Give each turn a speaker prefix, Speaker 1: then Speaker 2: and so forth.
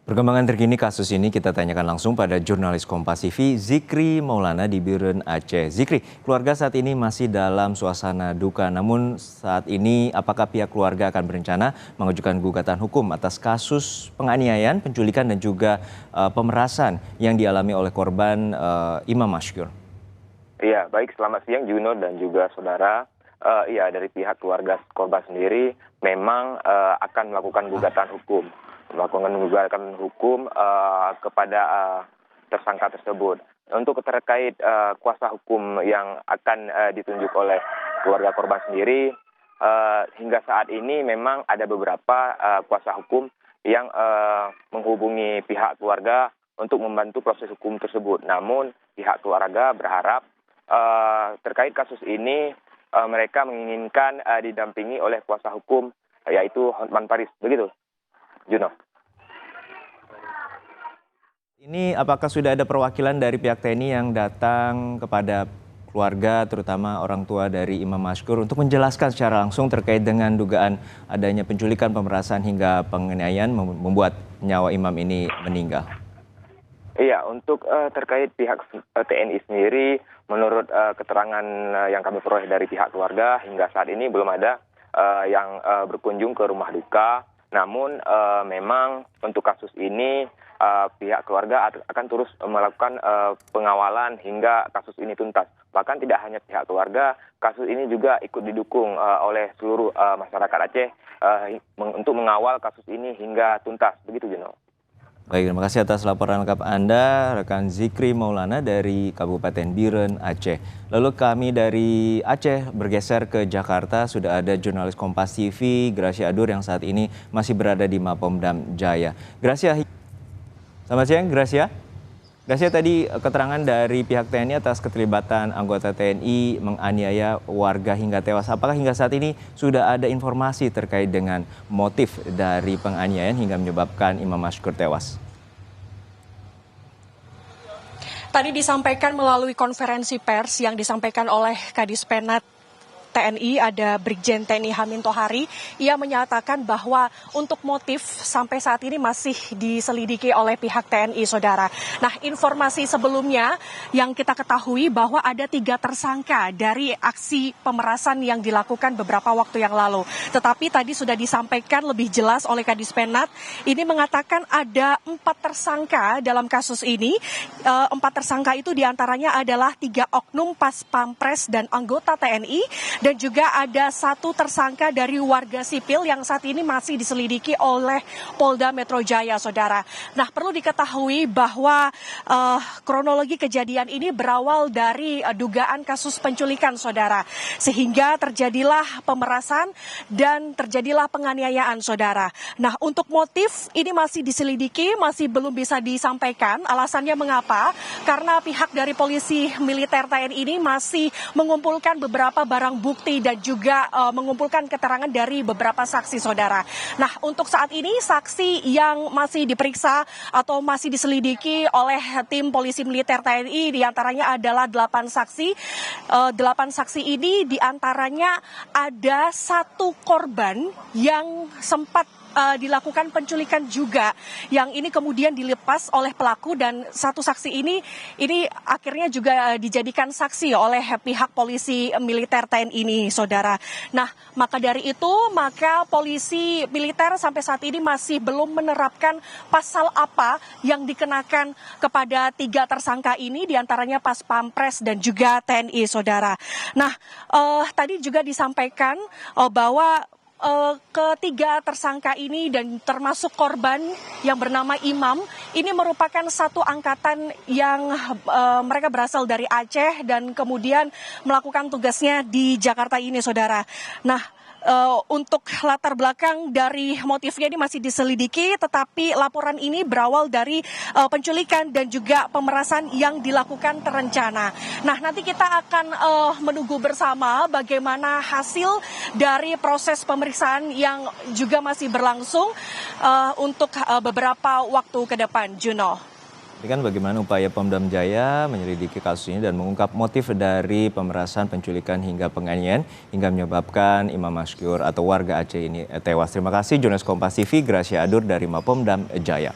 Speaker 1: Perkembangan terkini kasus ini kita tanyakan langsung pada jurnalis Kompas TV Zikri Maulana di Biren Aceh. Zikri, keluarga saat ini masih dalam suasana duka. Namun saat ini apakah pihak keluarga akan berencana mengajukan gugatan hukum atas kasus penganiayaan, penculikan dan juga pemerasan yang dialami oleh korban Imam Mashkur?
Speaker 2: Iya, baik, selamat siang Juno dan juga saudara. Iya, dari pihak keluarga korban sendiri memang akan melakukan gugatan hukum. Kepada tersangka tersebut. Untuk terkait kuasa hukum yang akan ditunjuk oleh keluarga korban sendiri, hingga saat ini memang ada beberapa kuasa hukum yang menghubungi pihak keluarga untuk membantu proses hukum tersebut. Namun pihak keluarga berharap terkait kasus ini mereka menginginkan didampingi oleh kuasa hukum yaitu Hotman Paris. Begitu, Juno.
Speaker 1: Ini apakah sudah ada perwakilan dari pihak TNI yang datang kepada keluarga, terutama orang tua dari Imam Mashkur, untuk menjelaskan secara langsung terkait dengan dugaan adanya penculikan, pemerasan hingga penganiayaan membuat nyawa Imam ini meninggal?
Speaker 2: Iya, untuk terkait pihak TNI sendiri, menurut keterangan yang kami peroleh dari pihak keluarga, hingga saat ini belum ada yang berkunjung ke rumah duka. Namun memang untuk kasus ini pihak keluarga akan terus melakukan pengawalan hingga kasus ini tuntas. Bahkan tidak hanya pihak keluarga, kasus ini juga ikut didukung oleh seluruh masyarakat Aceh untuk mengawal kasus ini hingga tuntas. Begitu, Juno.
Speaker 1: Baik, terima kasih atas laporan lengkap Anda, rekan Zikri Maulana dari Kabupaten Biren, Aceh. Lalu kami dari Aceh bergeser ke Jakarta, sudah ada jurnalis Kompas TV, Gracia Adur yang saat ini masih berada di Mapolda Jaya. Gracia, selamat siang Gracia. Gracia, tadi keterangan dari pihak TNI atas keterlibatan anggota TNI menganiaya warga hingga tewas. Apakah hingga saat ini sudah ada informasi terkait dengan motif dari penganiayaan hingga menyebabkan Imam Mashkur tewas?
Speaker 3: Tadi disampaikan melalui konferensi pers yang disampaikan oleh Kadis Penat TNI, ada Brigjen TNI Hamin Tohari. Ia menyatakan bahwa untuk motif sampai saat ini masih diselidiki oleh pihak TNI, saudara. Nah, informasi sebelumnya yang kita ketahui bahwa ada 3 tersangka dari aksi pemerasan yang dilakukan beberapa waktu yang lalu. Tetapi tadi sudah disampaikan lebih jelas oleh Kadis Penat, ini mengatakan ada 4 tersangka dalam kasus ini. 4 tersangka itu diantaranya adalah 3 oknum pas pampres dan anggota TNI, dan juga ada 1 tersangka dari warga sipil yang saat ini masih diselidiki oleh Polda Metro Jaya, saudara. Nah, perlu diketahui bahwa kronologi kejadian ini berawal dari dugaan kasus penculikan, saudara. Sehingga terjadilah pemerasan dan terjadilah penganiayaan, saudara. Nah, untuk motif ini masih diselidiki, masih belum bisa disampaikan. Alasannya mengapa? Karena pihak dari polisi militer TNI ini masih mengumpulkan beberapa barang bukti dan juga mengumpulkan keterangan dari beberapa saksi, saudara. Nah, untuk saat ini saksi yang masih diperiksa atau masih diselidiki oleh tim polisi militer TNI diantaranya adalah 8 saksi. 8 saksi ini diantaranya ada 1 korban yang sempat dilakukan penculikan juga, yang ini kemudian dilepas oleh pelaku, dan 1 saksi ini akhirnya juga dijadikan saksi oleh pihak polisi militer TNI ini, saudara. Nah, maka dari itu polisi militer sampai saat ini masih belum menerapkan pasal apa yang dikenakan kepada 3 tersangka ini, diantaranya pas pampres dan juga TNI, saudara. Nah, tadi juga disampaikan bahwa ketiga tersangka ini dan termasuk korban yang bernama Imam ini merupakan satu angkatan yang mereka berasal dari Aceh dan kemudian melakukan tugasnya di Jakarta ini, saudara. Nah, untuk latar belakang dari motifnya ini masih diselidiki, tetapi laporan ini berawal dari penculikan dan juga pemerasan yang dilakukan terencana. Nah, nanti kita akan menunggu bersama bagaimana hasil dari proses pemeriksaan yang juga masih berlangsung untuk beberapa waktu ke depan, Juno.
Speaker 1: Ini kan bagaimana upaya Polda Jaya menyelidiki kasus ini dan mengungkap motif dari pemerasan, penculikan hingga penganiayaan hingga menyebabkan Imam Mashkur atau warga Aceh ini tewas. Terima kasih jurnalis Kompas TV Gracia Adur dari Mapolda Jaya.